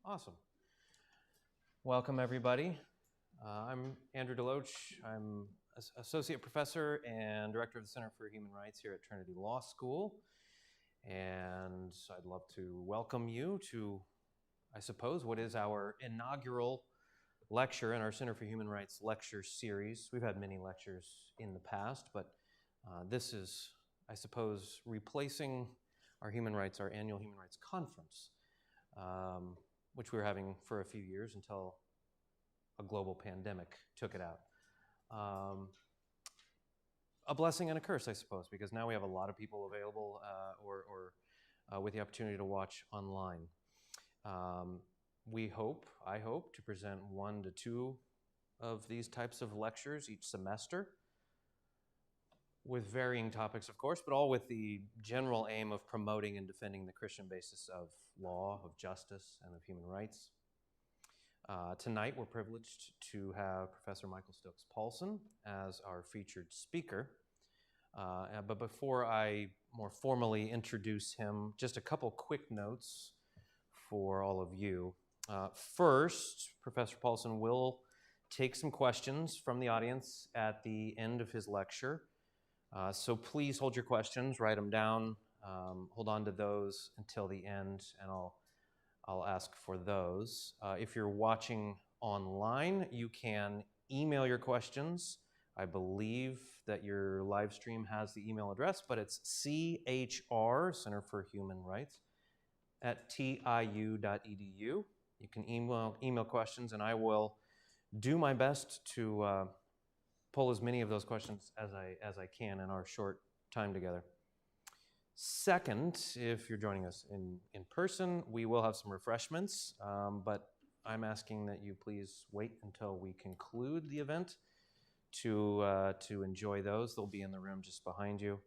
Awesome. Welcome, everybody. I'm Andrew Deloach. I'm Associate Professor and Director of the Center for Human Rights here at Trinity Law School. And I'd love to welcome you to, I suppose, what is our inaugural lecture in our Center for Human Rights lecture series. We've had many lectures in the past, but this is, I suppose, replacing our annual Human Rights Conference, which we were having for a few years until a global pandemic took it out. A blessing and a curse, I suppose, because now we have a lot of people available or with the opportunity to watch online. I hope, to present 1 to 2 of these types of lectures each semester, with varying topics, of course, but all with the general aim of promoting and defending the Christian basis of law, of justice, and of human rights. Tonight, we're privileged to have Professor Michael Stokes Paulsen as our featured speaker. But before I more formally introduce him, just a couple quick notes for all of you. First, Professor Paulsen will take some questions from the audience at the end of his lecture. So please hold your questions, write them down, hold on to those until the end, and I'll ask for those. If you're watching online, you can email your questions. I believe that your live stream has the email address, but it's CHR, Center for Human Rights, at tiu.edu. You can email questions, and I will do my best to pull as many of those questions as I can in our short time together. Second, if you're joining us in person, we will have some refreshments, but I'm asking that you please wait until we conclude the event to enjoy those. They'll be in the room just behind you.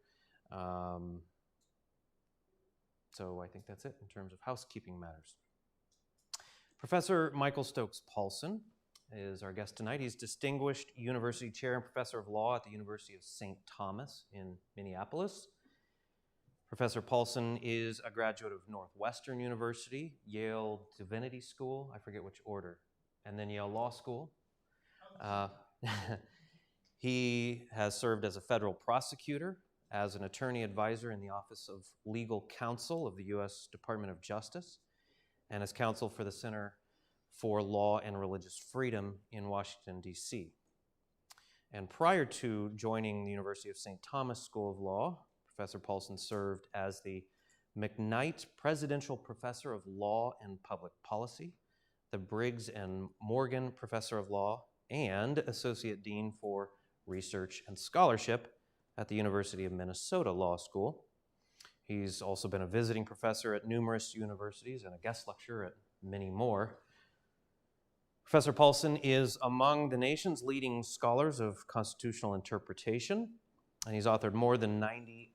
So I think that's it in terms of housekeeping matters. Professor Michael Stokes Paulsen is our guest tonight. He's Distinguished University Chair and Professor of Law at the University of St. Thomas in Minneapolis. Professor Paulsen is a graduate of Northwestern University, Yale Divinity School, I forget which order, and then Yale Law School. He has served as a federal prosecutor, as an attorney advisor in the Office of Legal Counsel of the U.S. Department of Justice, and as counsel for the Center for Law and Religious Freedom in Washington, D.C. And prior to joining the University of St. Thomas School of Law, Professor Paulsen served as the McKnight Presidential Professor of Law and Public Policy, the Briggs and Morgan Professor of Law, and Associate Dean for Research and Scholarship at the University of Minnesota Law School. He's also been a visiting professor at numerous universities and a guest lecturer at many more. Professor Paulsen is among the nation's leading scholars of constitutional interpretation, and he's authored more than 90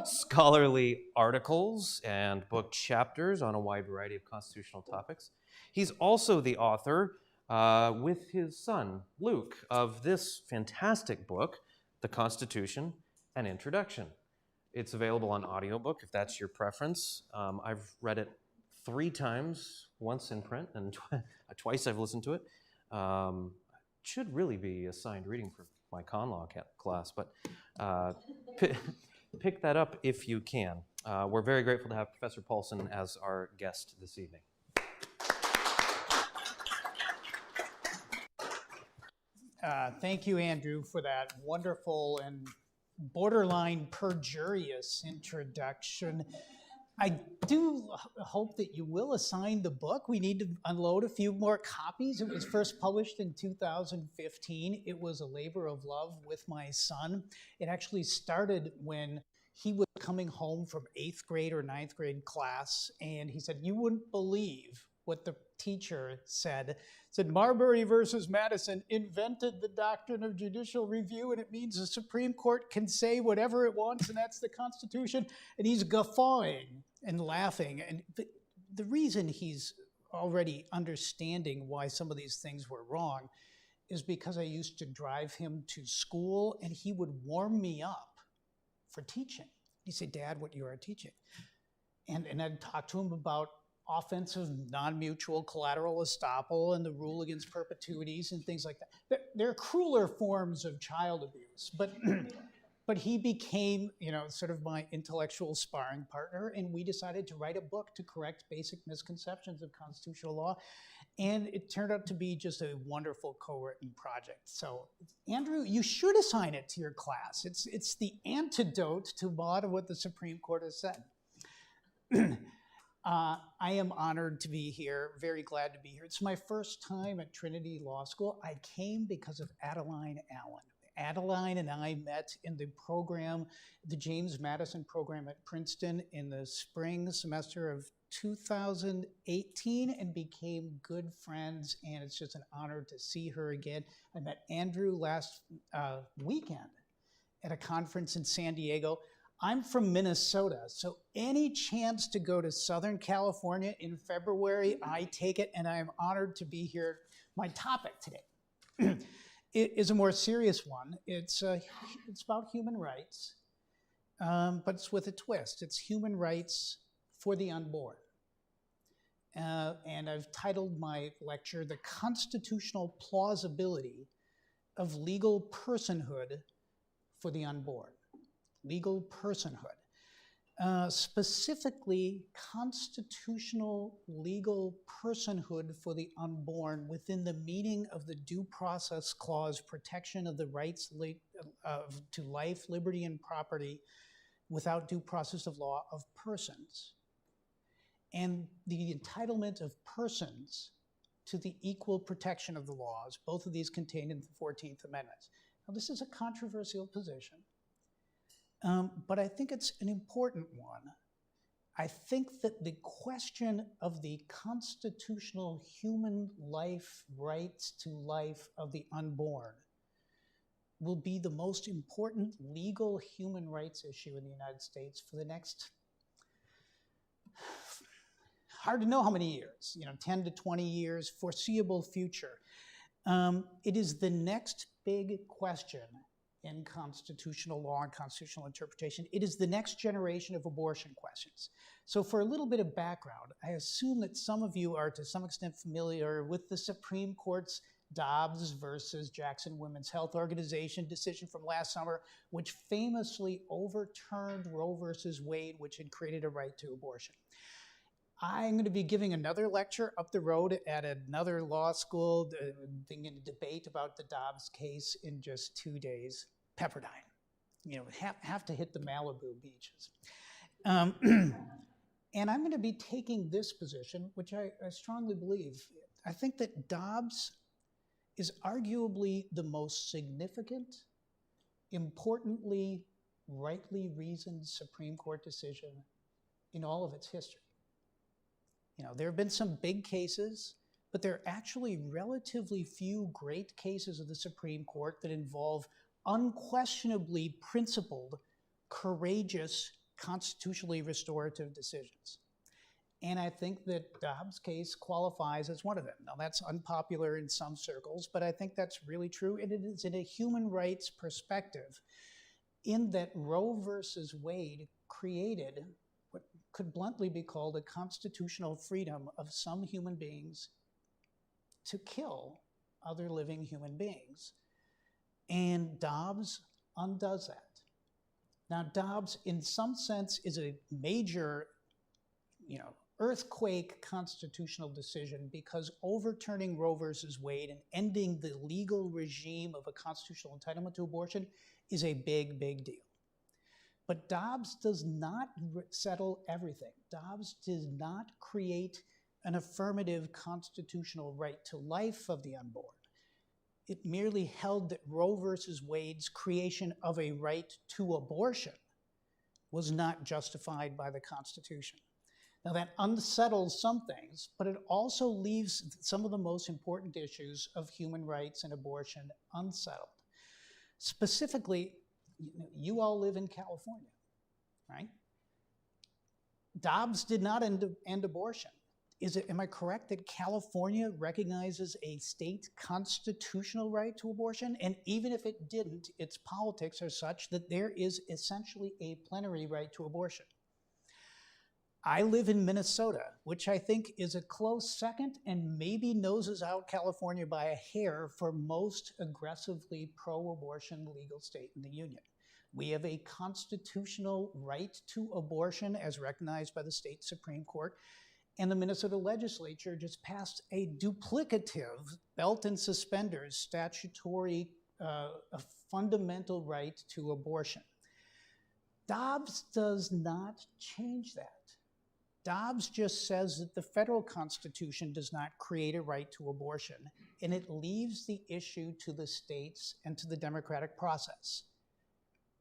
scholarly articles and book chapters on a wide variety of constitutional topics. He's also the author, with his son, Luke, of this fantastic book, The Constitution, an Introduction. It's available on audiobook if that's your preference. I've read it 3 times, once in print, and twice I've listened to it. Should really be assigned reading for my con law class, but pick that up if you can. We're very grateful to have Professor Paulsen as our guest this evening. Thank you, Andrew, for that wonderful and borderline perjurious introduction. I do hope that you will assign the book. We need to unload a few more copies. It was first published in 2015. It was a labor of love with my son. It actually started when he was coming home from 8th grade or 9th grade class, and he said, "You wouldn't believe what the teacher said." Said Marbury versus Madison invented the doctrine of judicial review, and it means the Supreme Court can say whatever it wants, and that's the Constitution. And he's guffawing and laughing. And the reason he's already understanding why some of these things were wrong is because I used to drive him to school, and he would warm me up for teaching. He'd say, "Dad, what you are teaching." And I'd talk to him about offensive non-mutual collateral estoppel and the rule against perpetuities and things like that. They're crueler forms of child abuse, but but he became, sort of my intellectual sparring partner, and we decided to write a book to correct basic misconceptions of constitutional law, and it turned out to be just a wonderful co-written project. So, Andrew, you should assign it to your class. It's the antidote to a lot of what the Supreme Court has said. I am honored to be here, very glad to be here. It's my first time at Trinity Law School. I came because of Adeline Allen. Adeline and I met in the program, the James Madison program at Princeton in the spring semester of 2018, and became good friends, and it's just an honor to see her again. I met Andrew last weekend at a conference in San Diego. I'm from Minnesota, so any chance to go to Southern California in February, I take it, and I am honored to be here. My topic today it is a more serious one. It's about human rights, but it's with a twist. It's human rights for the unborn. And I've titled my lecture, "The Constitutional Plausibility of Legal Personhood for the Unborn." Legal personhood. Specifically, constitutional legal personhood for the unborn within the meaning of the Due Process Clause, protection of the rights to life, liberty, and property without due process of law of persons, and the entitlement of persons to the equal protection of the laws, both of these contained in the 14th Amendment. Now, this is a controversial position. But I think it's an important one. I think that the question of the constitutional human life, rights to life of the unborn will be the most important legal human rights issue in the United States for the next, hard to know how many years, 10 to 20 years, foreseeable future. It is the next big question in constitutional law and constitutional interpretation. It is the next generation of abortion questions. So for a little bit of background, I assume that some of you are to some extent familiar with the Supreme Court's Dobbs versus Jackson Women's Health Organization decision from last summer, which famously overturned Roe versus Wade, which had created a right to abortion. I'm going to be giving another lecture up the road at another law school, being in a debate about the Dobbs case in just 2 days. Pepperdine, have to hit the Malibu beaches. And I'm going to be taking this position, which I strongly believe. I think that Dobbs is arguably the most significant, importantly, rightly reasoned Supreme Court decision in all of its history. There have been some big cases, but there are actually relatively few great cases of the Supreme Court that involve unquestionably principled, courageous, constitutionally restorative decisions. And I think that Dobbs' case qualifies as one of them. Now, that's unpopular in some circles, but I think that's really true, and it is in a human rights perspective, in that Roe versus Wade created what could bluntly be called a constitutional freedom of some human beings to kill other living human beings. And Dobbs undoes that. Now, Dobbs, in some sense, is a major, earthquake constitutional decision, because overturning Roe versus Wade and ending the legal regime of a constitutional entitlement to abortion is a big, big deal. But Dobbs does not settle everything. Dobbs does not create an affirmative constitutional right to life of the unborn. It merely held that Roe versus Wade's creation of a right to abortion was not justified by the Constitution. Now, that unsettles some things, but it also leaves some of the most important issues of human rights and abortion unsettled. Specifically, you all live in California, right? Dobbs did not end abortion. Am I correct that California recognizes a state constitutional right to abortion? And even if it didn't, its politics are such that there is essentially a plenary right to abortion. I live in Minnesota, which I think is a close second and maybe noses out California by a hair for most aggressively pro-abortion legal state in the union. We have a constitutional right to abortion as recognized by the state Supreme Court, and the Minnesota legislature just passed a duplicative belt and suspenders statutory a fundamental right to abortion. Dobbs does not change that. Dobbs just says that the federal Constitution does not create a right to abortion, and it leaves the issue to the states and to the democratic process.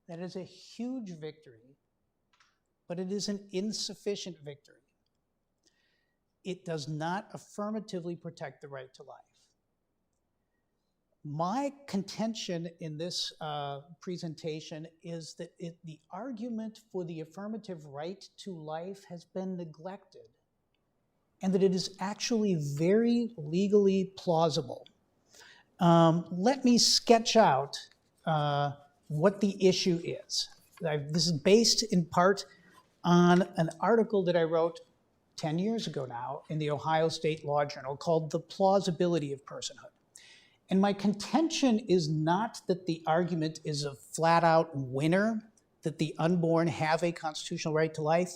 That is a huge victory, but it is an insufficient victory. It does not affirmatively protect the right to life. My contention in this presentation is that the argument for the affirmative right to life has been neglected, and that it is actually very legally plausible. Let me sketch out what the issue is. This is based in part on an article that I wrote 10 years ago now in the Ohio State Law Journal called The Plausibility of Personhood. And my contention is not that the argument is a flat-out winner, that the unborn have a constitutional right to life,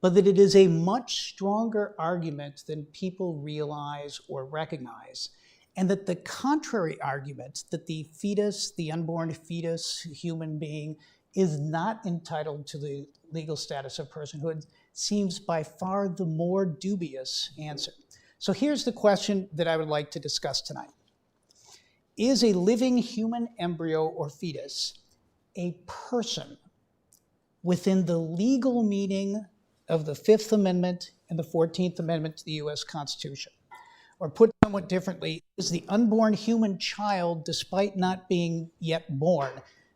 but that it is a much stronger argument than people realize or recognize, and that the contrary argument, that the fetus, the unborn fetus, human being, is not entitled to the legal status of personhood, seems by far the more dubious answer. So here's the question that I would like to discuss tonight. Is a living human embryo or fetus a person within the legal meaning of the Fifth Amendment and the 14th Amendment to the US Constitution? Or put somewhat differently, is the unborn human child, despite not being yet born,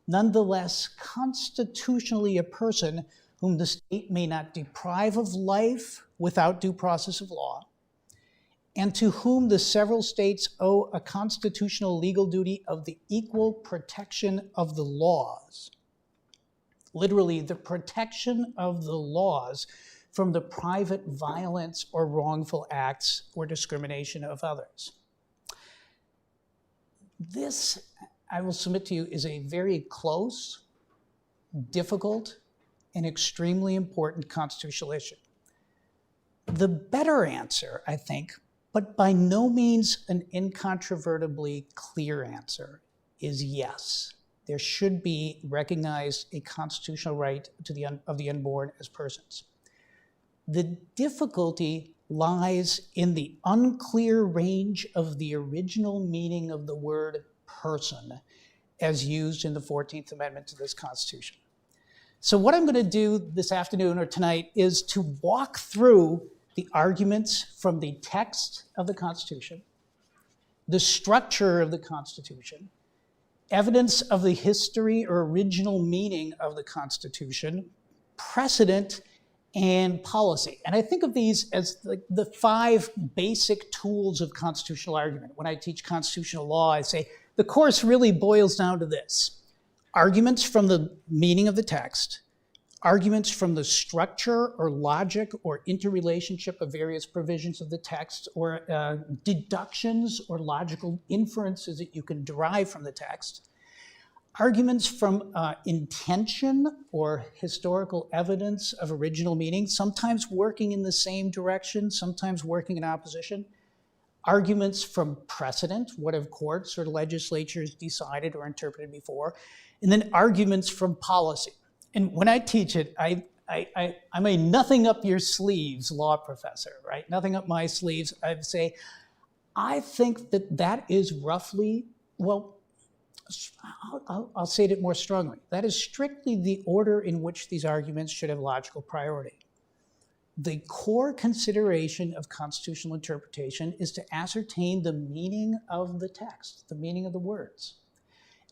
nonetheless constitutionally a person whom the state may not deprive of life without due process of law, and to whom the several states owe a constitutional legal duty of the equal protection of the laws. Literally, the protection of the laws from the private violence or wrongful acts or discrimination of others. This, I will submit to you, is a very close, difficult, and extremely important constitutional issue. The better answer, I think, but by no means an incontrovertibly clear answer, is yes. There should be recognized a constitutional right to of the unborn as persons. The difficulty lies in the unclear range of the original meaning of the word person as used in the 14th Amendment to this Constitution. So what I'm going to do this afternoon or tonight is to walk through the arguments from the text of the Constitution, the structure of the Constitution, evidence of the history or original meaning of the Constitution, precedent, and policy. And I think of these as the 5 basic tools of constitutional argument. When I teach constitutional law, I say the course really boils down to this: arguments from the meaning of the text, arguments from the structure or logic or interrelationship of various provisions of the text, or deductions or logical inferences that you can derive from the text, arguments from intention or historical evidence of original meaning, sometimes working in the same direction, sometimes working in opposition, arguments from precedent, what have courts or legislatures decided or interpreted before, and then arguments from policy. And when I teach it, I'm a nothing up your sleeves law professor, right? Nothing up my sleeves. I'd say, I think that is roughly, well, I'll say it more strongly. That is strictly the order in which these arguments should have logical priority. The core consideration of constitutional interpretation is to ascertain the meaning of the text, the meaning of the words.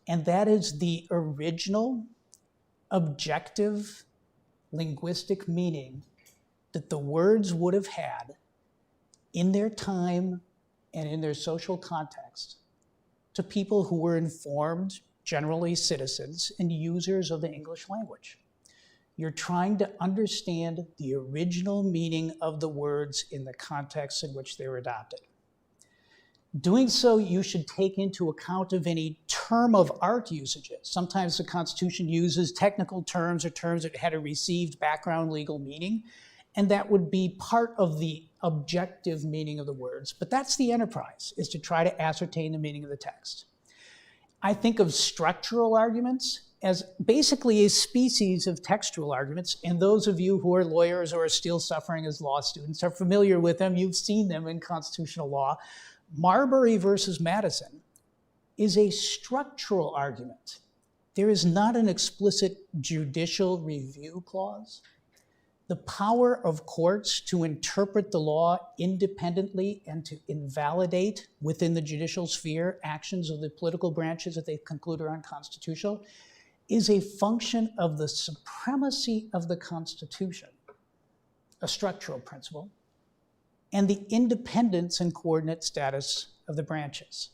And that is the original, objective, linguistic meaning that the words would have had in their time and in their social context to people who were informed, generally citizens and users of the English language. You're trying to understand the original meaning of the words in the context in which they were adopted. Doing so, you should take into account of any term of art usages. Sometimes the Constitution uses technical terms or terms that had a received background legal meaning, and that would be part of the objective meaning of the words. But that's the enterprise, is to try to ascertain the meaning of the text. I think of structural arguments as basically a species of textual arguments, and those of you who are lawyers or are still suffering as law students are familiar with them. You've seen them in constitutional law. Marbury versus Madison is a structural argument. There is not an explicit judicial review clause. The power of courts to interpret the law independently and to invalidate within the judicial sphere actions of the political branches that they conclude are unconstitutional is a function of the supremacy of the Constitution, a structural principle, and the independence and coordinate status of the branches.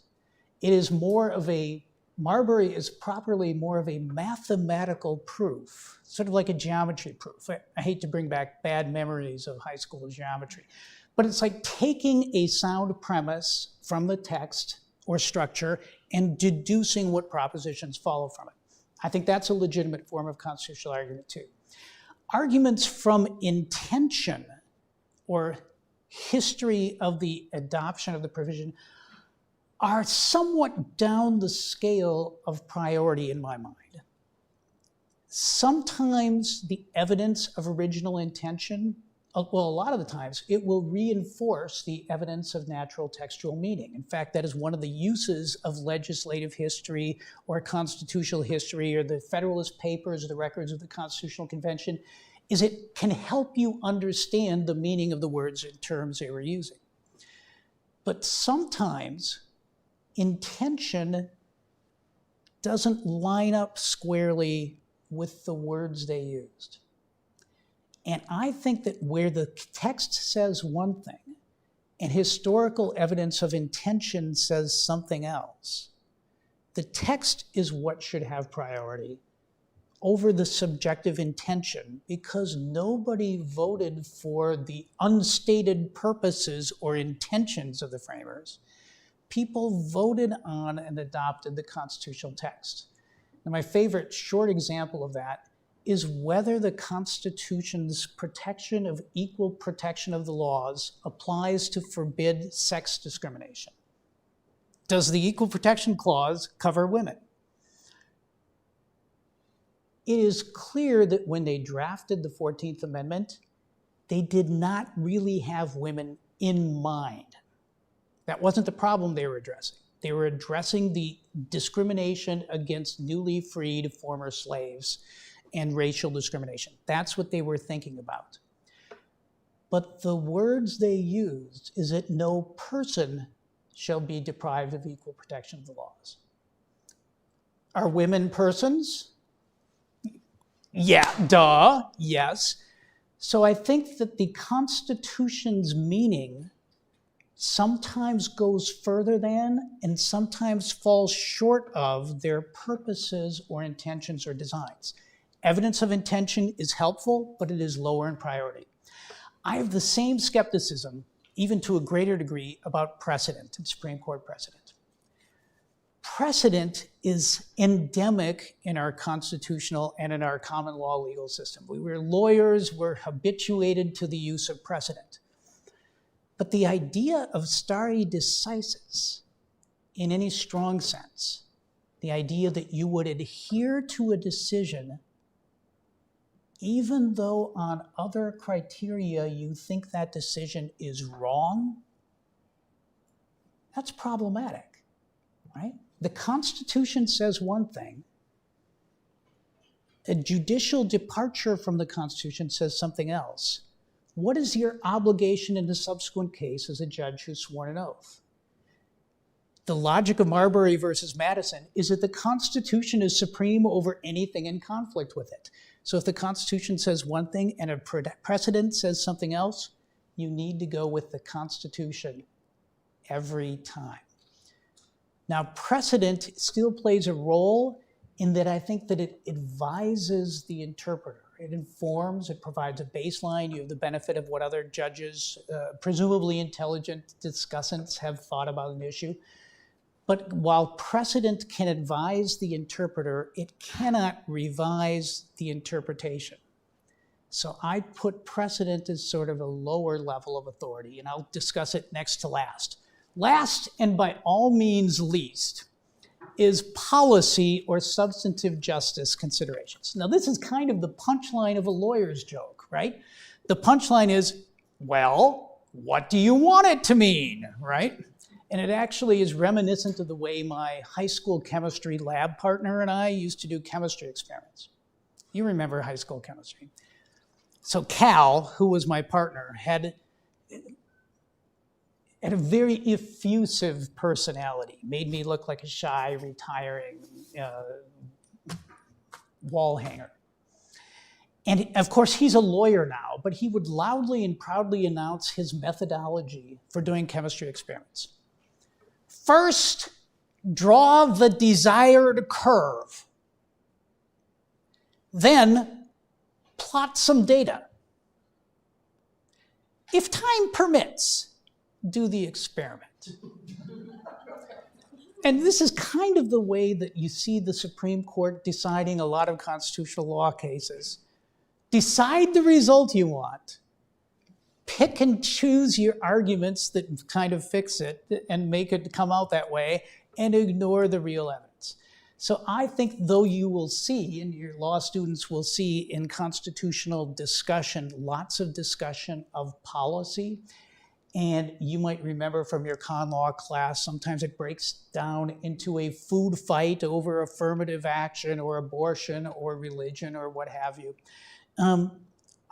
It is more of a, Marbury is properly more of a mathematical proof, sort of like a geometry proof. I hate to bring back bad memories of high school geometry, but it's like taking a sound premise from the text or structure and deducing what propositions follow from it. I think that's a legitimate form of constitutional argument too. Arguments from intention or history of the adoption of the provision are somewhat down the scale of priority in my mind. Sometimes the evidence of original intention, well, a lot of the times, it will reinforce the evidence of natural textual meaning. In fact, that is one of the uses of legislative history or constitutional history or the Federalist Papers or the records of the Constitutional Convention, is it can help you understand the meaning of the words and terms they were using. But sometimes intention doesn't line up squarely with the words they used. And I think that where the text says one thing and historical evidence of intention says something else, the text is what should have priority over the subjective intention, because nobody voted for the unstated purposes or intentions of the framers. People voted on and adopted the constitutional text. And my favorite short example of that is whether the Constitution's protection of equal protection of the laws applies to forbid sex discrimination. Does the Equal Protection Clause cover women? It is clear that when they drafted the 14th Amendment, they did not really have women in mind. That wasn't the problem they were addressing. They were addressing the discrimination against newly freed former slaves and racial discrimination. That's what they were thinking about. But the words they used is that no person shall be deprived of equal protection of the laws. Are women persons? Yeah, duh, yes. So I think that the Constitution's meaning sometimes goes further than and sometimes falls short of their purposes or intentions or designs. Evidence of intention is helpful, but it is lower in priority. I have the same skepticism, even to a greater degree, about precedent and Supreme Court precedent. Precedent is endemic in our constitutional and in our common law legal system. We're lawyers, we're habituated to the use of precedent. But the idea of stare decisis, in any strong sense, the idea that you would adhere to a decision even though on other criteria you think that decision is wrong, that's problematic, right? The Constitution says one thing. A judicial departure from the Constitution says something else. What is your obligation in the subsequent case as a judge who's sworn an oath? The logic of Marbury versus Madison is that the Constitution is supreme over anything in conflict with it. So if the Constitution says one thing and a precedent says something else, you need to go with the Constitution every time. Now, precedent still plays a role in that I think that it advises the interpreter. It informs, it provides a baseline. You have the benefit of what other judges, presumably intelligent discussants, have thought about an issue. But while precedent can advise the interpreter, it cannot revise the interpretation. So I put precedent as sort of a lower level of authority, and I'll discuss it next to last. Last, and by all means least, is policy or substantive justice considerations. Now, this is kind of the punchline of a lawyer's joke, right? The punchline is, well, what do you want it to mean, right? And it actually is reminiscent of the way my high school chemistry lab partner and I used to do chemistry experiments. You remember high school chemistry. So Cal, who was my partner, had a very effusive personality, made me look like a shy, retiring wall hanger. And of course, he's a lawyer now, but he would loudly and proudly announce his methodology for doing chemistry experiments. First, draw the desired curve. Then, plot some data. If time permits, do the experiment. And this is kind of the way that you see the Supreme Court deciding a lot of constitutional law cases. Decide the result you want. Pick and choose your arguments that kind of fix it and make it come out that way, and ignore the real evidence. So I think, though you will see, and your law students will see in constitutional discussion, lots of discussion of policy. And you might remember from your con law class, sometimes it breaks down into a food fight over affirmative action or abortion or religion or what have you.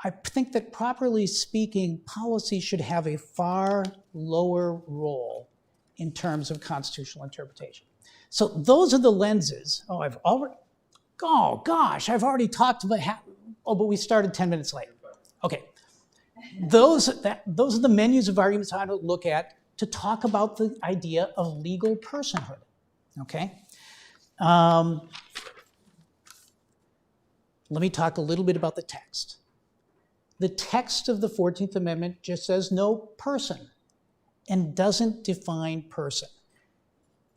I think that, properly speaking, policy should have a far lower role in terms of constitutional interpretation. So those are the lenses. I've already talked about, but we started 10 minutes late. Okay. Those are the menus of arguments I would look at to talk about the idea of legal personhood, okay? Let me talk a little bit about the text. The text of the 14th Amendment just says no person and doesn't define person.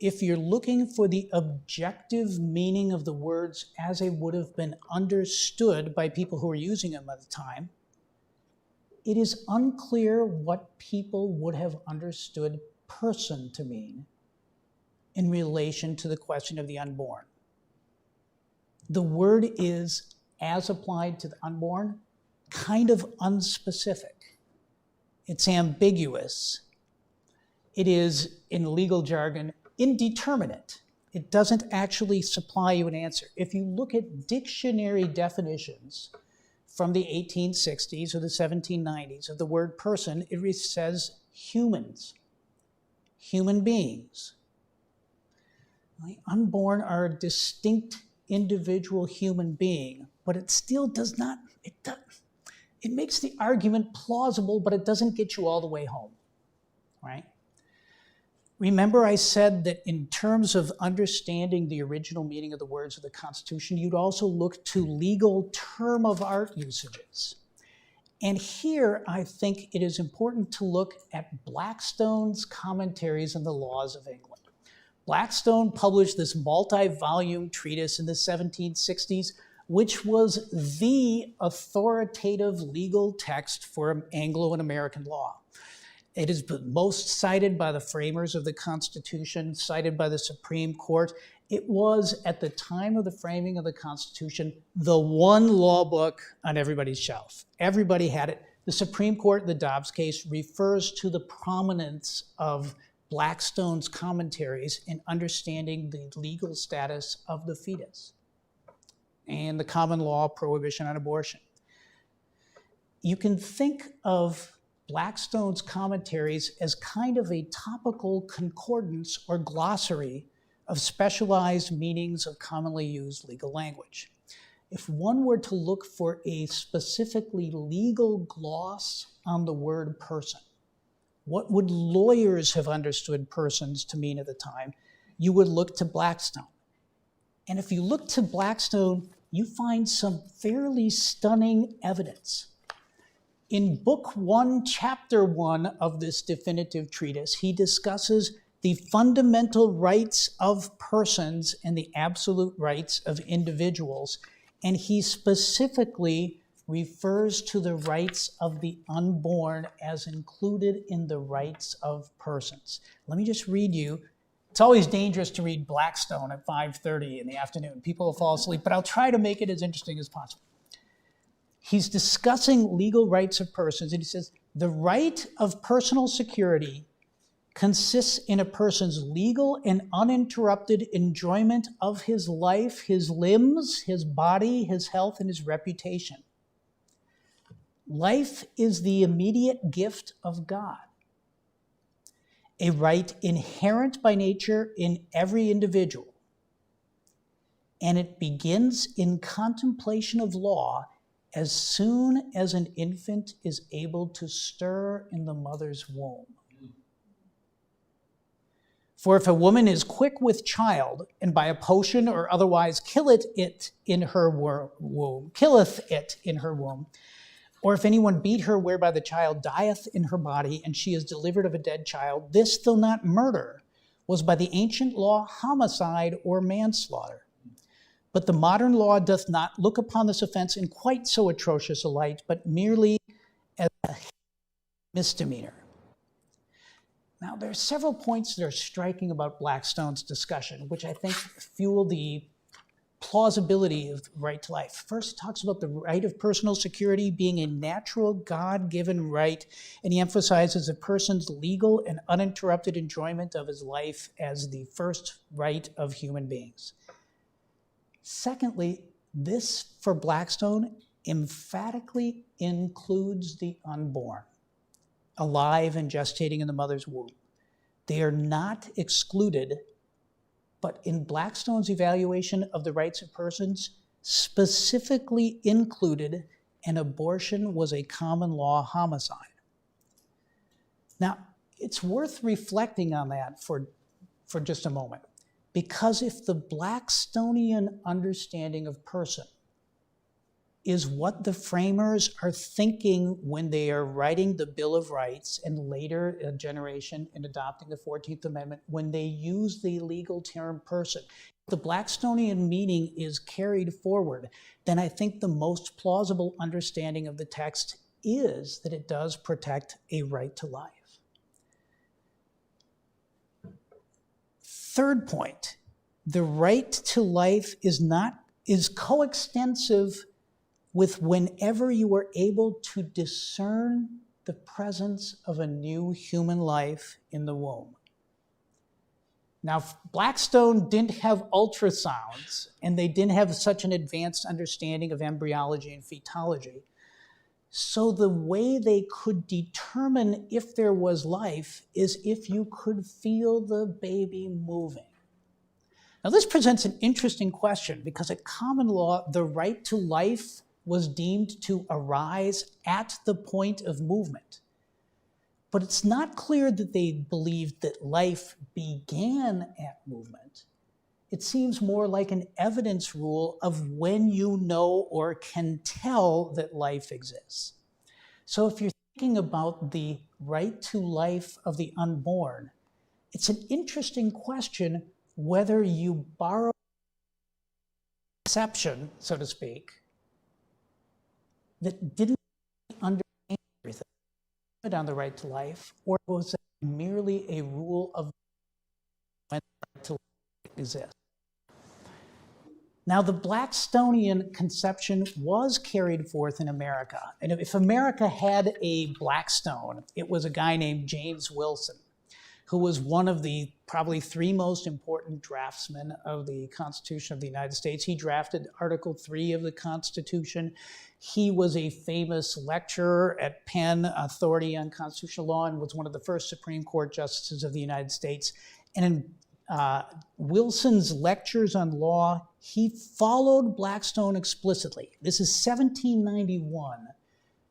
If you're looking for the objective meaning of the words as they would have been understood by people who were using them at the time, it is unclear what people would have understood person to mean in relation to the question of the unborn. The word is, as applied to the unborn, kind of unspecific. It's ambiguous. It is, in legal jargon, indeterminate. It doesn't actually supply you an answer. If you look at dictionary definitions from the 1860s or the 1790s of the word person, it says humans, human beings. The unborn are a distinct individual human being, but it still does not, it makes the argument plausible, but it doesn't get you all the way home, right? Remember I said that in terms of understanding the original meaning of the words of the Constitution, you'd also look to legal term of art usages. And here I think it is important to look at Blackstone's commentaries on the laws of England. Blackstone published this multi-volume treatise in the 1760s, which was the authoritative legal text for Anglo and American law. It is most cited by the framers of the Constitution, cited by the Supreme Court. It was, at the time of the framing of the Constitution, the one law book on everybody's shelf. Everybody had it. The Supreme Court, in the Dobbs case, refers to the prominence of Blackstone's commentaries in understanding the legal status of the fetus and the common law prohibition on abortion. You can think of Blackstone's commentaries as kind of a topical concordance or glossary of specialized meanings of commonly used legal language. If one were to look for a specifically legal gloss on the word person, what would lawyers have understood persons to mean at the time? You would look to Blackstone. And if you look to Blackstone, you find some fairly stunning evidence. In Book 1, Chapter 1 of this definitive treatise, he discusses the fundamental rights of persons and the absolute rights of individuals, and he specifically refers to the rights of the unborn as included in the rights of persons. Let me just read you. It's always dangerous to read Blackstone at 5:30 in the afternoon. People will fall asleep, but I'll try to make it as interesting as possible. He's discussing legal rights of persons, and he says, the right of personal security consists in a person's legal and uninterrupted enjoyment of his life, his limbs, his body, his health, and his reputation. Life is the immediate gift of God, a right inherent by nature in every individual, and it begins in contemplation of law as soon as an infant is able to stir in the mother's womb. For if a woman is quick with child, and by a potion or otherwise killeth it in her womb, or if anyone beat her whereby the child dieth in her body, and she is delivered of a dead child, this, though not murder, was by the ancient law homicide or manslaughter. But the modern law doth not look upon this offense in quite so atrocious a light, but merely as a misdemeanor. Now, there are several points that are striking about Blackstone's discussion, which I think fuel the plausibility of the right to life. First, he talks about the right of personal security being a natural God-given right, and he emphasizes a person's legal and uninterrupted enjoyment of his life as the first right of human beings. Secondly, this, for Blackstone, emphatically includes the unborn, alive and gestating in the mother's womb. They are not excluded, but in Blackstone's evaluation of the rights of persons, specifically included an abortion was a common law homicide. Now, it's worth reflecting on that for just a moment. Because if the Blackstonian understanding of person is what the framers are thinking when they are writing the Bill of Rights and later a generation in adopting the 14th Amendment, when they use the legal term person, if the Blackstonian meaning is carried forward, then I think the most plausible understanding of the text is that it does protect a right to life. Third point, the right to life is coextensive with whenever you are able to discern the presence of a new human life in the womb. Now, Blackstone didn't have ultrasounds, and they didn't have such an advanced understanding of embryology and fetology. So the way they could determine if there was life is if you could feel the baby moving. Now, this presents an interesting question because at common law, the right to life was deemed to arise at the point of movement. But it's not clear that they believed that life began at movement. It seems more like an evidence rule of when you know or can tell that life exists. So if you're thinking about the right to life of the unborn, it's an interesting question whether you borrow conception, so to speak, that didn't understand everything on the right to life, or was it merely a rule of when the right to life exists? Now, the Blackstonian conception was carried forth in America. And if America had a Blackstone, it was a guy named James Wilson, who was one of the probably three most important draftsmen of the Constitution of the United States. He drafted Article 3 of the Constitution. He was a famous lecturer at Penn, authority on constitutional law, and was one of the first Supreme Court justices of the United States. And in Wilson's lectures on law, he followed Blackstone explicitly. This is 1791.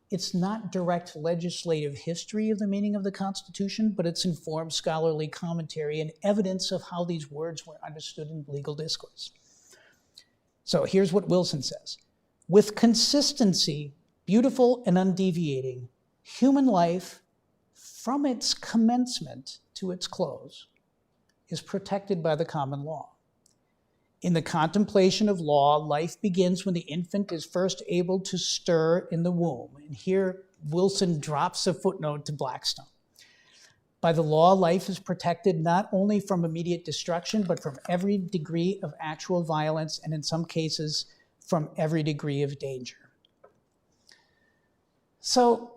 It's not direct legislative history of the meaning of the Constitution, but it's informed scholarly commentary and evidence of how these words were understood in legal discourse. So here's what Wilson says. With consistency, beautiful and undeviating, human life, from its commencement to its close, is protected by the common law. In the contemplation of law, life begins when the infant is first able to stir in the womb. And here, Wilson drops a footnote to Blackstone. By the law, life is protected not only from immediate destruction, but from every degree of actual violence, and in some cases, from every degree of danger. So,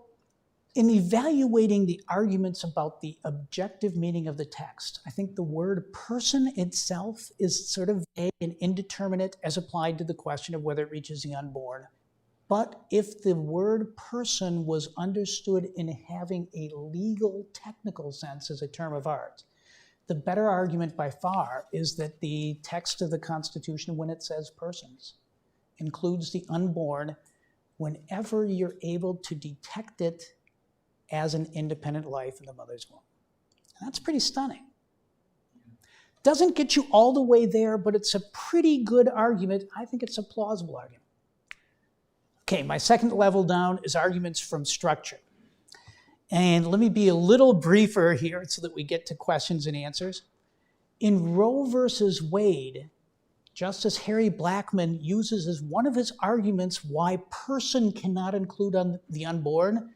in evaluating the arguments about the objective meaning of the text, I think the word person itself is sort of vague and indeterminate as applied to the question of whether it reaches the unborn. But if the word person was understood in having a legal, technical sense as a term of art, the better argument by far is that the text of the Constitution, when it says persons, includes the unborn whenever you're able to detect it as an independent life in the mother's womb. And that's pretty stunning. Doesn't get you all the way there, but it's a pretty good argument. I think it's a plausible argument. Okay, my second level down is arguments from structure. And let me be a little briefer here so that we get to questions and answers. In Roe versus Wade, Justice Harry Blackmun uses as one of his arguments why person cannot include the unborn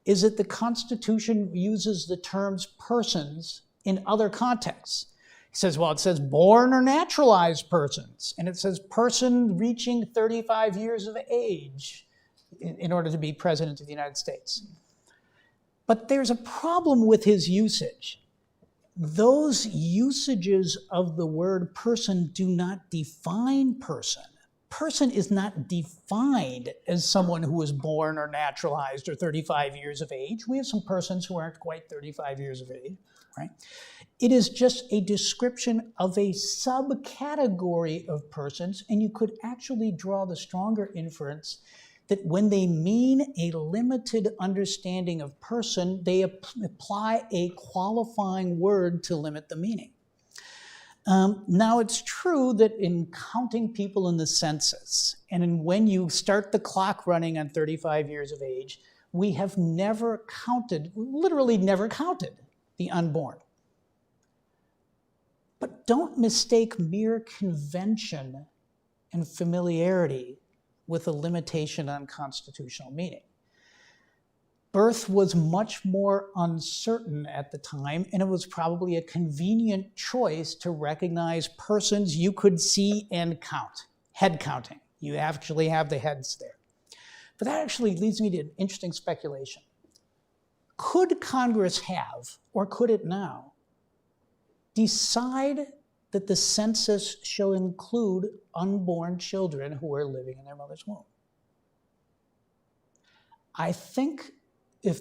is that the Constitution uses the terms persons in other contexts. He says, well, it says born or naturalized persons, and it says person reaching 35 years of age in order to be president of the United States. But there's a problem with his usage. Those usages of the word person do not define person. Person is not defined as someone who was born or naturalized or 35 years of age. We have some persons who aren't quite 35 years of age, right? It is just a description of a subcategory of persons, and you could actually draw the stronger inference that when they mean a limited understanding of person, they apply a qualifying word to limit the meaning. Now, it's true that in counting people in the census, and when you start the clock running on 35 years of age, we have never counted, literally never counted, the unborn. But don't mistake mere convention and familiarity with a limitation on constitutional meaning. Birth was much more uncertain at the time, and it was probably a convenient choice to recognize persons you could see and count. Head counting. You actually have the heads there. But that actually leads me to an interesting speculation. Could Congress have, or could it now, decide that the census shall include unborn children who are living in their mother's womb? I think if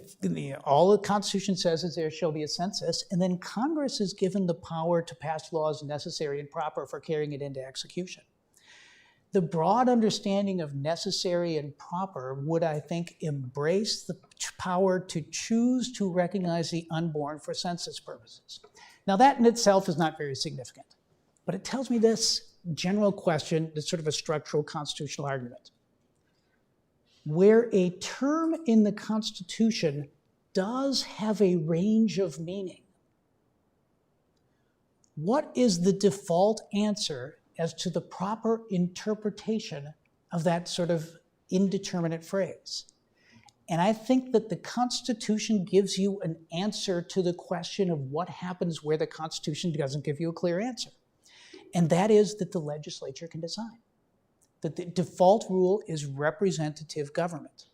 all the Constitution says is there shall be a census, and then Congress is given the power to pass laws necessary and proper for carrying it into execution. The broad understanding of necessary and proper would, I think, embrace the power to choose to recognize the unborn for census purposes. Now, that in itself is not very significant, but it tells me this general question that's sort of a structural constitutional argument. Where a term in the Constitution does have a range of meaning, what is the default answer as to the proper interpretation of that sort of indeterminate phrase? And I think that the Constitution gives you an answer to the question of what happens where the Constitution doesn't give you a clear answer. And that is that the legislature can decide. That the default rule is representative government.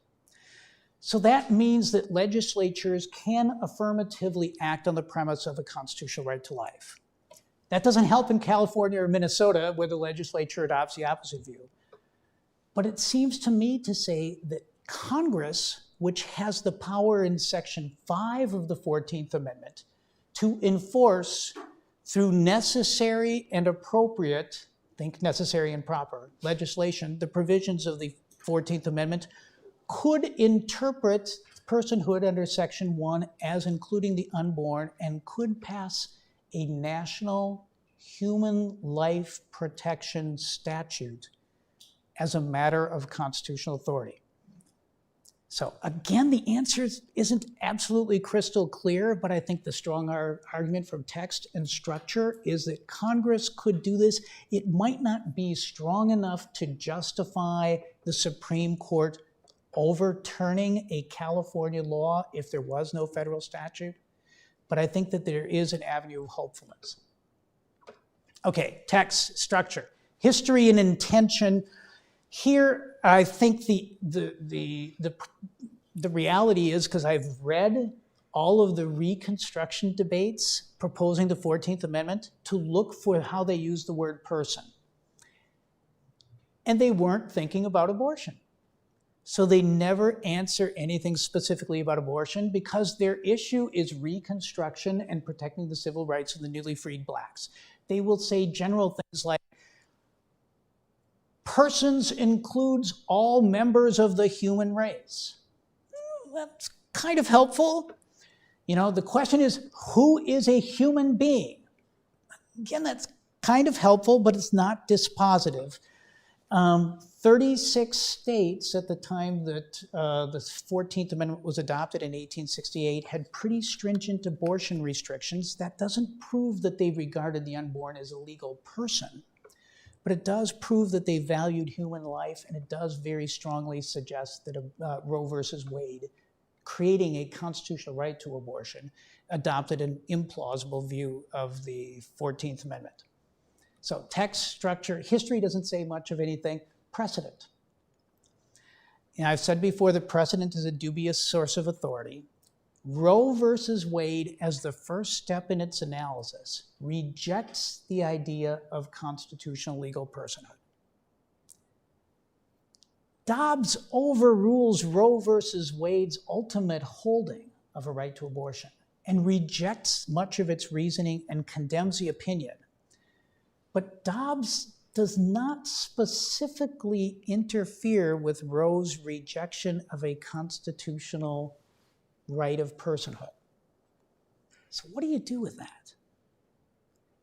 So that means that legislatures can affirmatively act on the premise of a constitutional right to life. That doesn't help in California or Minnesota, where the legislature adopts the opposite view. But it seems to me to say that Congress, which has the power in Section 5 of the 14th Amendment to enforce through necessary and appropriate, think necessary and proper, legislation, the provisions of the 14th Amendment, could interpret personhood under Section 1 as including the unborn and could pass a national human life protection statute as a matter of constitutional authority? So again, the answer isn't absolutely crystal clear, but I think the strong argument from text and structure is that Congress could do this. It might not be strong enough to justify the Supreme Court overturning a California law if there was no federal statute, but I think that there is an avenue of hopefulness. Okay, text, structure, history and intention. Here, I think the reality is, because I've read all of the Reconstruction debates proposing the 14th Amendment, to look for how they use the word person. And they weren't thinking about abortion. So they never answer anything specifically about abortion because their issue is Reconstruction and protecting the civil rights of the newly freed blacks. They will say general things like, persons includes all members of the human race. That's kind of helpful. You know, the question is, who is a human being? Again, that's kind of helpful, but it's not dispositive. 36 states at the time that the 14th Amendment was adopted in 1868 had pretty stringent abortion restrictions. That doesn't prove that they regarded the unborn as a legal person, but it does prove that they valued human life, and it does very strongly suggest that Roe versus Wade, creating a constitutional right to abortion, adopted an implausible view of the 14th Amendment. So text, structure, history doesn't say much of anything. Precedent. And I've said before that precedent is a dubious source of authority. Roe versus Wade, as the first step in its analysis, rejects the idea of constitutional legal personhood. Dobbs overrules Roe versus Wade's ultimate holding of a right to abortion and rejects much of its reasoning and condemns the opinion. But Dobbs does not specifically interfere with Roe's rejection of a constitutional right of personhood. So what do you do with that?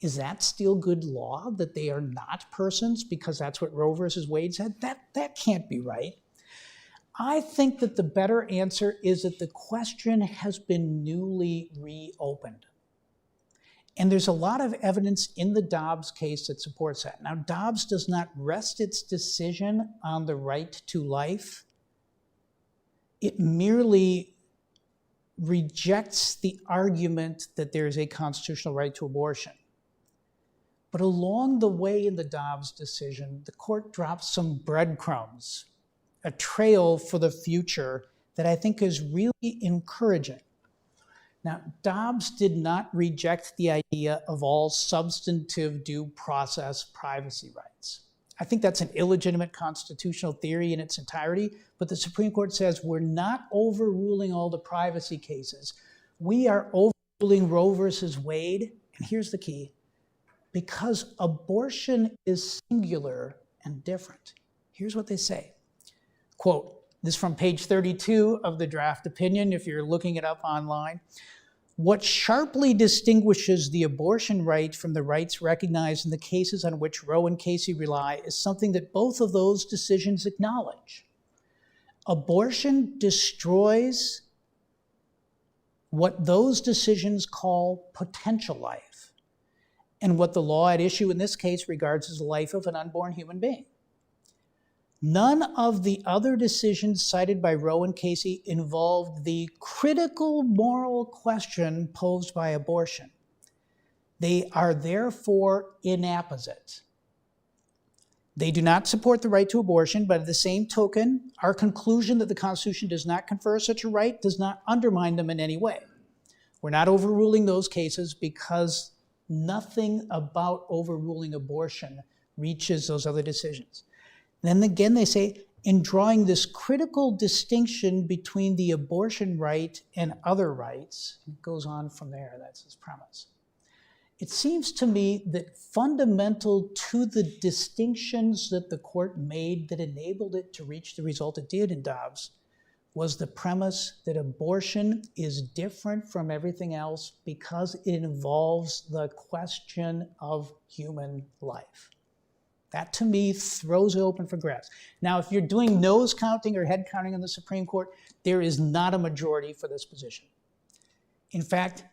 Is that still good law, that they are not persons because that's what Roe versus Wade said? That can't be right. I think that the better answer is that the question has been newly reopened. And there's a lot of evidence in the Dobbs case that supports that. Now, Dobbs does not rest its decision on the right to life. It merely rejects the argument that there is a constitutional right to abortion. But along the way in the Dobbs decision, the court drops some breadcrumbs, a trail for the future that I think is really encouraging. Now, Dobbs did not reject the idea of all substantive due process privacy rights. I think that's an illegitimate constitutional theory in its entirety, but the Supreme Court says we're not overruling all the privacy cases. We are overruling Roe versus Wade, and here's the key, because abortion is singular and different. Here's what they say. Quote, this is from page 32 of the draft opinion, if you're looking it up online. What sharply distinguishes the abortion right from the rights recognized in the cases on which Roe and Casey rely is something that both of those decisions acknowledge. Abortion destroys what those decisions call potential life, and what the law at issue in this case regards as the life of an unborn human being. None of the other decisions cited by Roe and Casey involved the critical moral question posed by abortion. They are therefore inapposite. They do not support the right to abortion, but at the same token, our conclusion that the Constitution does not confer such a right does not undermine them in any way. We're not overruling those cases because nothing about overruling abortion reaches those other decisions. Then again, they say, in drawing this critical distinction between the abortion right and other rights, it goes on from there, that's his premise. It seems to me that fundamental to the distinctions that the court made that enabled it to reach the result it did in Dobbs was the premise that abortion is different from everything else because it involves the question of human life. That, to me, throws it open for grabs. Now, if you're doing nose counting or head counting on the Supreme Court, there is not a majority for this position. In fact,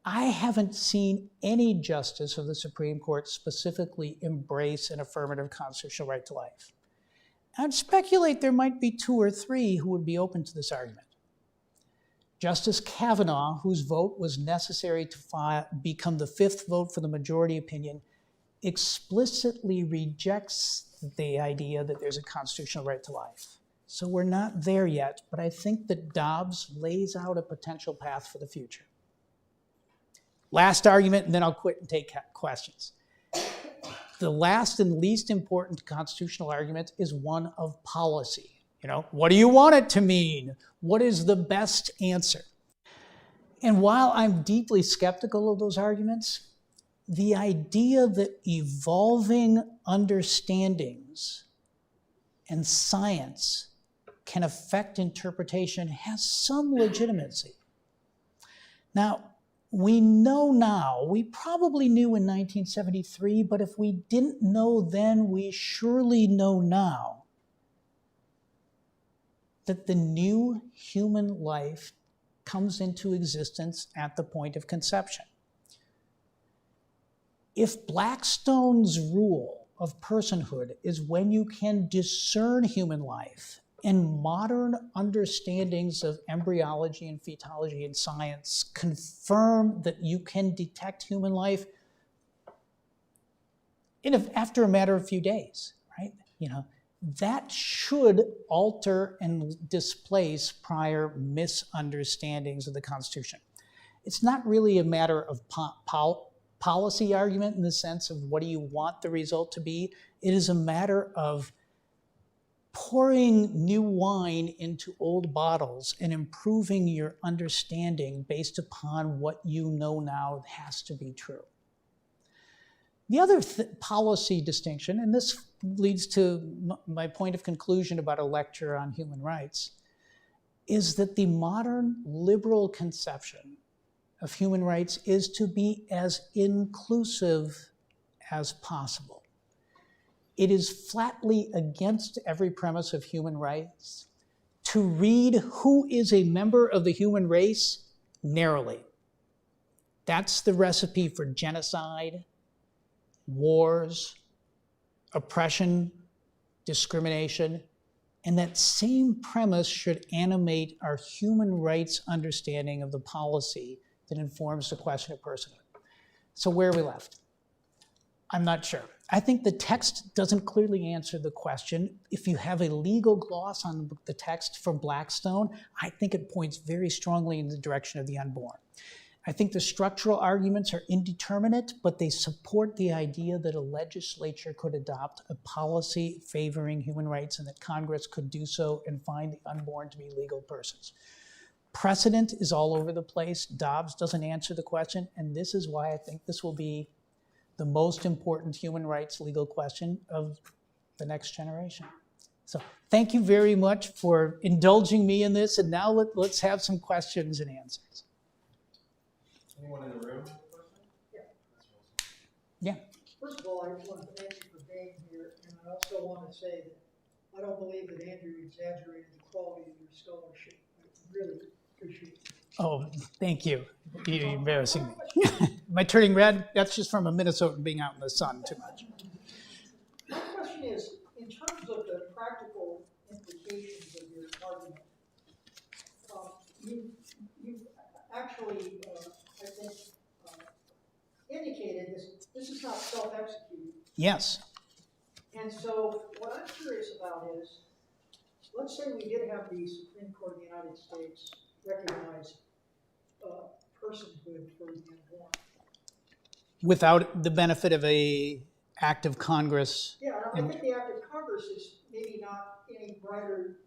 I haven't seen any justice of the Supreme Court specifically embrace an affirmative constitutional right to life. I'd speculate there might be 2 or 3 who would be open to this argument. Justice Kavanaugh, whose vote was necessary to become the 5th vote for the majority opinion, explicitly rejects the idea that there's a constitutional right to life. So we're not there yet, but I think that Dobbs lays out a potential path for the future. Last argument, and then I'll quit and take questions. The last and least important constitutional argument is one of policy. What do you want it to mean? What is the best answer? And while I'm deeply skeptical of those arguments, the idea that evolving understandings and science can affect interpretation has some legitimacy. Now, we know now, we probably knew in 1973, but if we didn't know then, we surely know now that the new human life comes into existence at the point of conception. If Blackstone's rule of personhood is when you can discern human life, and modern understandings of embryology and fetology and science confirm that you can detect human life after a matter of a few days, right? That should alter and displace prior misunderstandings of the Constitution. It's not really a matter of policy argument in the sense of what do you want the result to be. It is a matter of pouring new wine into old bottles and improving your understanding based upon what you know now has to be true. The other policy distinction, and this leads to my point of conclusion about a lecture on human rights, is that the modern liberal conception of human rights is to be as inclusive as possible. It is flatly against every premise of human rights to read who is a member of the human race narrowly. That's the recipe for genocide, wars, oppression, discrimination, and that same premise should animate our human rights understanding of the policy that informs the question of personhood. So where are we left? I'm not sure. I think the text doesn't clearly answer the question. If you have a legal gloss on the text from Blackstone, I think it points very strongly in the direction of the unborn. I think the structural arguments are indeterminate, but they support the idea that a legislature could adopt a policy favoring human rights and that Congress could do so and find the unborn to be legal persons. Precedent is all over the place. Dobbs doesn't answer the question, and this is why I think this will be the most important human rights legal question of the next generation. So thank you very much for indulging me in this, and now let's have some questions and answers. Anyone in the room have a question? Yeah. First of all, I just want to thank you for being here, and I also want to say that I don't believe that Andrew exaggerated the quality of your scholarship. I really appreciate it. Oh, thank you. You're embarrassing me. Am I turning red? That's just from a Minnesotan being out in the sun too much. My question is, in terms of the practical implications of your argument, you've actually, I think, indicated this is not self-executing. Yes. And so what I'm curious about is, let's say we did have the Supreme Court of the United States recognize personhood for the unborn. Without the benefit of a act of Congress. Yeah, I think the act of Congress is maybe not any brighter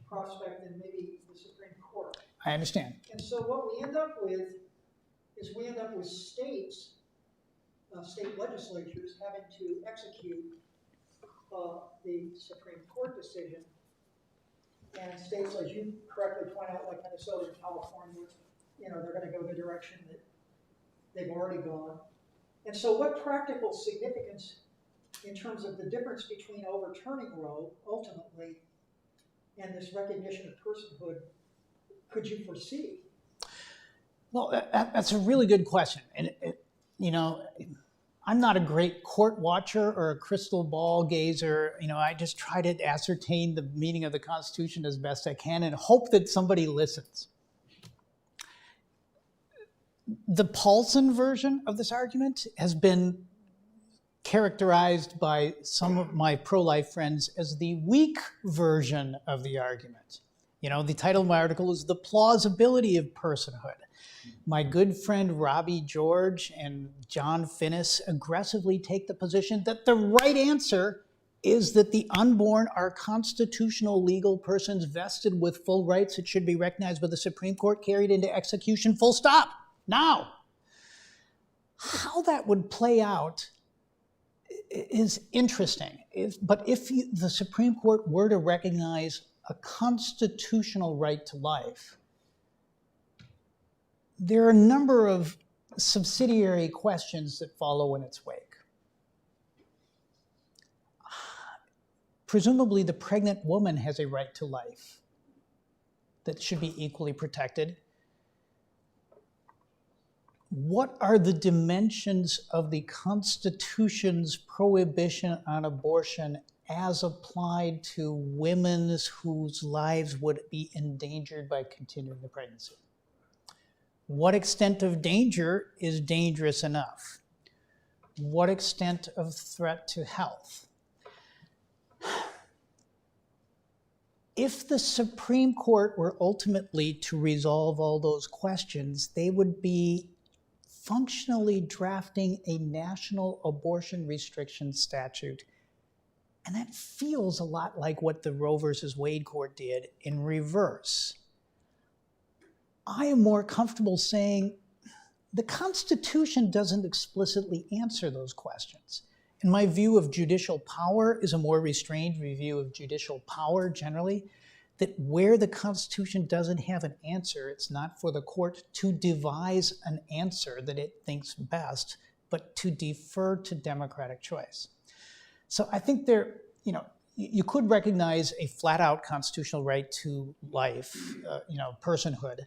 prospect than maybe the Supreme Court. I understand. And so what we end up with is states, state legislatures having to execute the Supreme Court decision. And states, as you correctly point out, like Minnesota and California, they're going to go the direction that they've already gone. And so what practical significance in terms of the difference between overturning Roe ultimately and this recognition of personhood, could you foresee? Well, that's a really good question. And, you know, I'm not a great court watcher or a crystal ball gazer. You know, I just try to ascertain the meaning of the Constitution as best I can and hope that somebody listens. The Paulson version of this argument has been characterized by some of my pro-life friends as the weak version of the argument. You know, the title of my article is The Plausibility of Personhood. My good friend Robbie George and John Finnis aggressively take the position that the right answer is that the unborn are constitutional legal persons vested with full rights that should be recognized by the Supreme Court, carried into execution, full stop. Now, how that would play out is interesting. But if the Supreme Court were to recognize a constitutional right to life, there are a number of subsidiary questions that follow in its wake. Presumably, the pregnant woman has a right to life that should be equally protected. What are the dimensions of the Constitution's prohibition on abortion as applied to women whose lives would be endangered by continuing the pregnancy? What extent of danger is dangerous enough? What extent of threat to health? If the Supreme Court were ultimately to resolve all those questions, they would be functionally drafting a national abortion restriction statute. And that feels a lot like what the Roe versus Wade court did in reverse. I am more comfortable saying the Constitution doesn't explicitly answer those questions. And my view of judicial power is a more restrained review of judicial power generally, that where the Constitution doesn't have an answer, it's not for the court to devise an answer that it thinks best, but to defer to democratic choice. So I think you could recognize a flat-out constitutional right to life, personhood,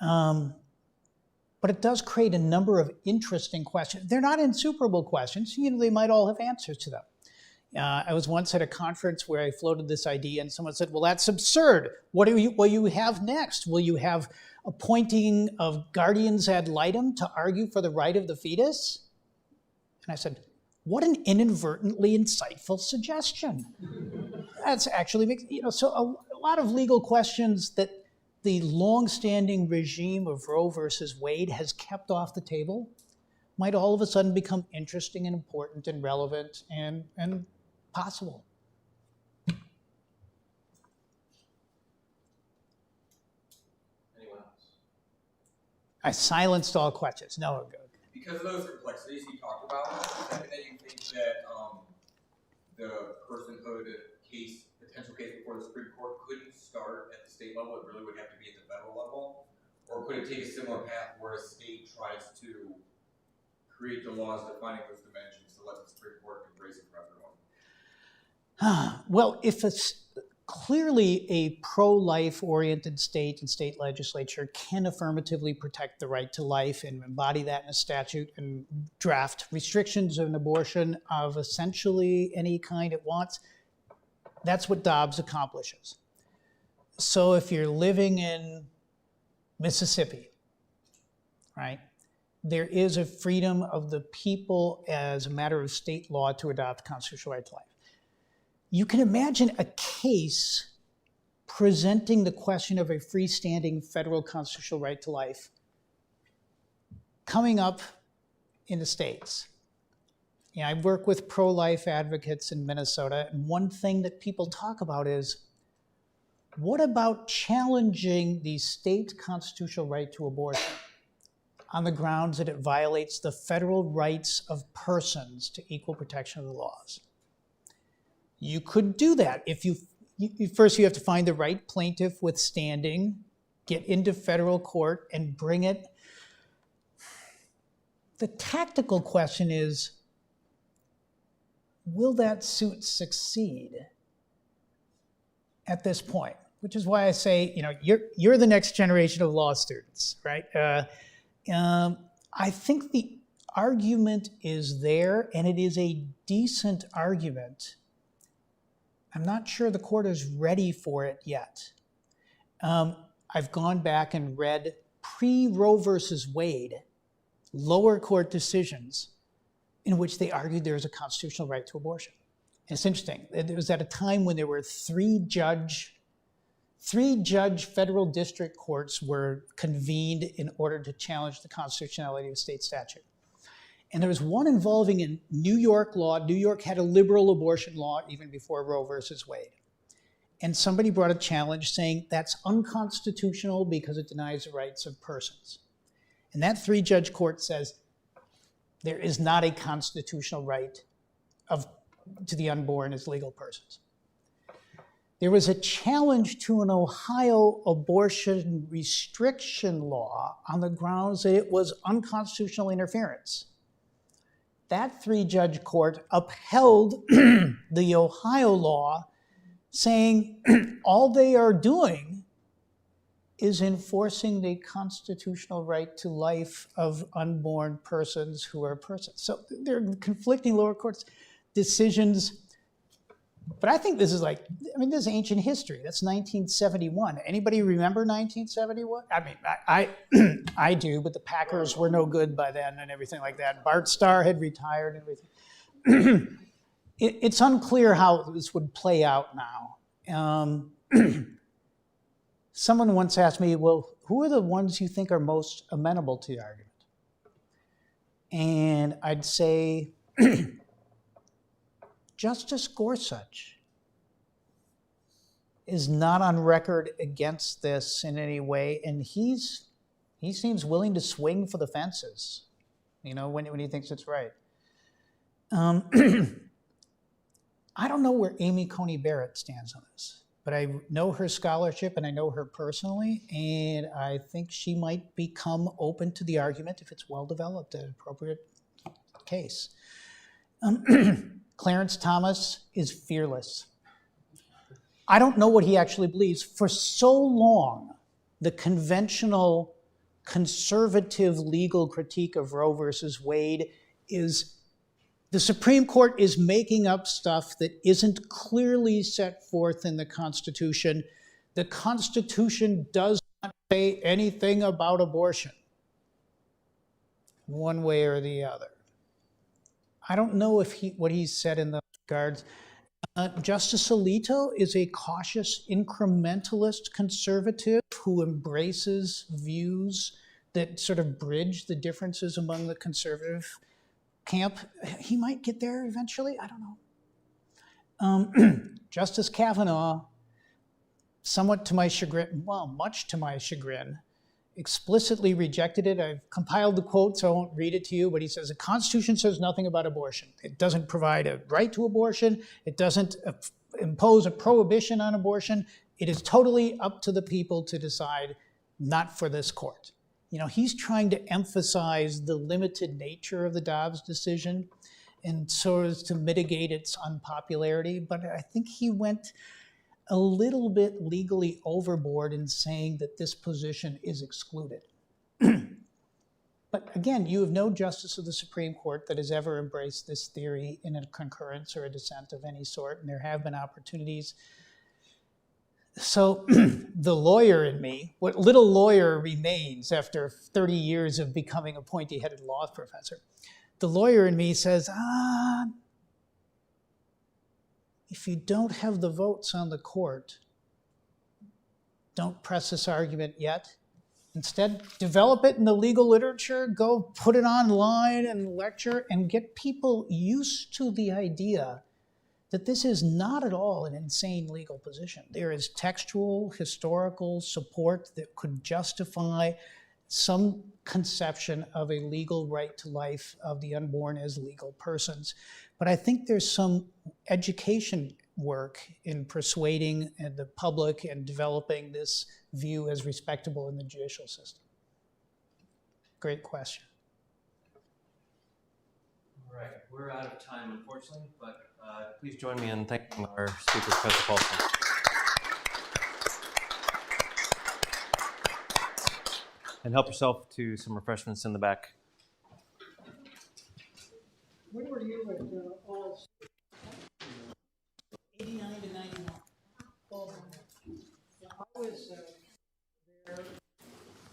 but it does create a number of interesting questions. They're not insuperable questions. They might all have answers to them. I was once at a conference where I floated this idea, and someone said, well, that's absurd. What will you have next? Will you have appointing of guardians ad litem to argue for the right of the fetus? And I said, what an inadvertently insightful suggestion. That's actually, so a lot of legal questions that the long-standing regime of Roe versus Wade has kept off the table might all of a sudden become interesting and important and relevant and possible. Anyone else? I silenced all questions. No, good. Because of those complexities you talked about, that you think that the personhood potential case before the Supreme Court couldn't start at the state level, it really would have to be at the federal level? Or could it take a similar path where a state tries to create the laws defining those dimensions to let the Supreme Court embrace it for everyone? Well, if it's clearly a pro-life oriented state and state legislature can affirmatively protect the right to life and embody that in a statute and draft restrictions on abortion of essentially any kind it wants, that's what Dobbs accomplishes. So if you're living in Mississippi, right, there is a freedom of the people as a matter of state law to adopt constitutional right to life. You can imagine a case presenting the question of a freestanding federal constitutional right to life coming up in the States. I work with pro-life advocates in Minnesota, and one thing that people talk about is, what about challenging the state constitutional right to abortion on the grounds that it violates the federal rights of persons to equal protection of the laws? You could do that. First you have to find the right plaintiff with standing, get into federal court, and bring it. The tactical question is, will that suit succeed at this point? Which is why I say, you're the next generation of law students, right? I think the argument is there, and it is a decent argument. I'm not sure the court is ready for it yet. I've gone back and read pre-Roe versus Wade lower court decisions in which they argued there is a constitutional right to abortion. And it's interesting. It was at a time when there were three judge federal district courts were convened in order to challenge the constitutionality of a state statute. And there was one involving in New York law. New York had a liberal abortion law even before Roe versus Wade. And somebody brought a challenge saying that's unconstitutional because it denies the rights of persons. And that three-judge court says there is not a constitutional right to the unborn as legal persons. There was a challenge to an Ohio abortion restriction law on the grounds that it was unconstitutional interference. That three-judge court upheld the Ohio law, saying all they are doing is enforcing the constitutional right to life of unborn persons who are persons. So there are conflicting lower courts decisions. But I think this is this is ancient history. That's 1971. Anybody remember 1971? I mean, I do, but the Packers were no good by then and everything like that. Bart Starr had retired and everything. It's unclear how this would play out now. Someone once asked me, well, who are the ones you think are most amenable to the argument? And I'd say Justice Gorsuch is not on record against this in any way, and he seems willing to swing for the fences, when he thinks it's right. I don't know where Amy Coney Barrett stands on this, but I know her scholarship and I know her personally, and I think she might become open to the argument if it's well developed, an appropriate case. Clarence Thomas is fearless. I don't know what he actually believes. For so long, the conventional conservative legal critique of Roe versus Wade is the Supreme Court is making up stuff that isn't clearly set forth in the Constitution. The Constitution does not say anything about abortion, one way or the other. I don't know what he said in those regards. Justice Alito is a cautious incrementalist conservative who embraces views that sort of bridge the differences among the conservative camp. He might get there eventually. I don't know. Justice Kavanaugh, somewhat to my chagrin, well, much to my chagrin, explicitly rejected it. I've compiled the quote, so I won't read it to you, but he says, the Constitution says nothing about abortion. It doesn't provide a right to abortion. It doesn't impose a prohibition on abortion. It is totally up to the people to decide, not for this court. He's trying to emphasize the limited nature of the Dobbs decision and so as to mitigate its unpopularity, but I think he went a little bit legally overboard in saying that this position is excluded. But again, you have no justice of the Supreme Court that has ever embraced this theory in a concurrence or a dissent of any sort, and there have been opportunities. So the lawyer in me, what little lawyer remains after 30 years of becoming a pointy-headed law professor, the lawyer in me says, if you don't have the votes on the court, don't press this argument yet. Instead, develop it in the legal literature, go put it online and lecture, and get people used to the idea that this is not at all an insane legal position. There is textual, historical support that could justify some conception of a legal right to life of the unborn as legal persons. But I think there's some education work in persuading the public and developing this view as respectable in the judicial system. Great question. All right. we're out of time, unfortunately, but please join me in thanking our speaker, Professor Paulson. And help yourself to some refreshments in the back. When were you at all? 89 to 91. I was